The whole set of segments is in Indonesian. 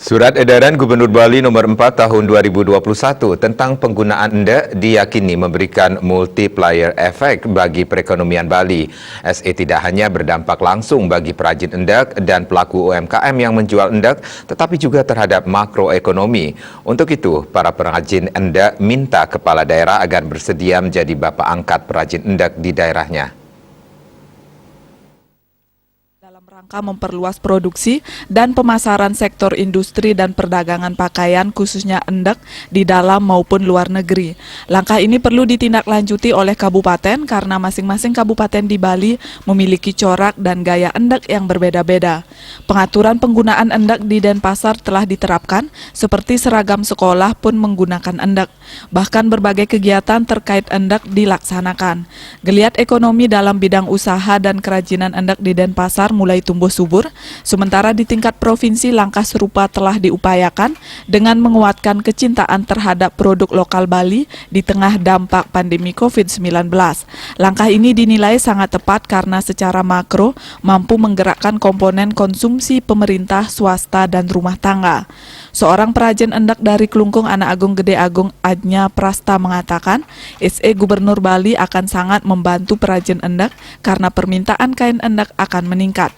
Surat edaran Gubernur Bali nomor 4 tahun 2021 tentang penggunaan endek diyakini memberikan multiplier efek bagi perekonomian Bali. SE tidak hanya berdampak langsung bagi perajin endek dan pelaku UMKM yang menjual endek, tetapi juga terhadap makroekonomi. Untuk itu, para perajin endek minta kepala daerah agar bersedia menjadi bapak angkat perajin endek di daerahnya. Rangka memperluas produksi dan pemasaran sektor industri dan perdagangan pakaian khususnya endek di dalam maupun luar negeri. Langkah ini perlu ditindaklanjuti oleh kabupaten karena masing-masing kabupaten di Bali memiliki corak dan gaya endek yang berbeda-beda. Pengaturan penggunaan endek di Denpasar telah diterapkan seperti seragam sekolah pun menggunakan endek. Bahkan berbagai kegiatan terkait endek dilaksanakan. Geliat ekonomi dalam bidang usaha dan kerajinan endek di Denpasar mulai tumbuh subur, sementara di tingkat provinsi langkah serupa telah diupayakan dengan menguatkan kecintaan terhadap produk lokal Bali di tengah dampak pandemi COVID-19. Langkah ini dinilai sangat tepat karena secara makro mampu menggerakkan komponen konsumsi pemerintah, swasta, dan rumah tangga. Seorang perajin endek dari Klungkung Anak Agung Gede Agung Ajnya Prasta mengatakan, SE Gubernur Bali akan sangat membantu perajin endek karena permintaan kain endek akan meningkat.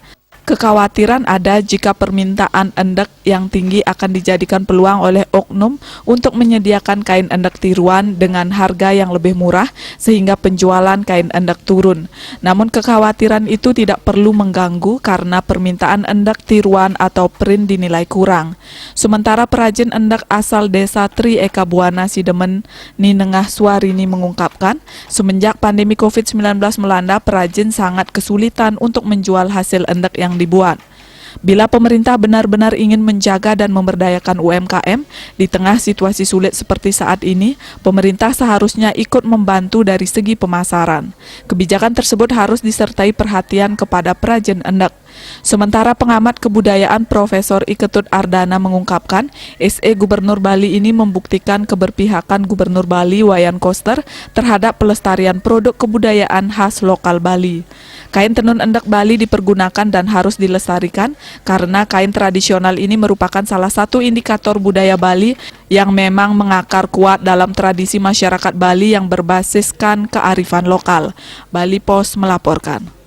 Kekhawatiran ada jika permintaan endek yang tinggi akan dijadikan peluang oleh oknum untuk menyediakan kain endek tiruan dengan harga yang lebih murah sehingga penjualan kain endek turun. Namun kekhawatiran itu tidak perlu mengganggu karena permintaan endek tiruan atau print dinilai kurang. Sementara perajin endek asal desa Tri Eka Buana Sidemen Ninengah Suarini mengungkapkan, semenjak pandemi COVID-19 melanda, perajin sangat kesulitan untuk menjual hasil endek yang dibuat. Bila pemerintah benar-benar ingin menjaga dan memberdayakan UMKM di tengah situasi sulit seperti saat ini, pemerintah seharusnya ikut membantu dari segi pemasaran. Kebijakan tersebut harus disertai perhatian kepada perajin endek. Sementara pengamat kebudayaan Profesor Iketut Ardana mengungkapkan, SE Gubernur Bali ini membuktikan keberpihakan Gubernur Bali Wayan Koster terhadap pelestarian produk kebudayaan khas lokal Bali. Kain tenun endek Bali dipergunakan dan harus dilestarikan karena kain tradisional ini merupakan salah satu indikator budaya Bali yang memang mengakar kuat dalam tradisi masyarakat Bali yang berbasiskan kearifan lokal. Bali Pos melaporkan.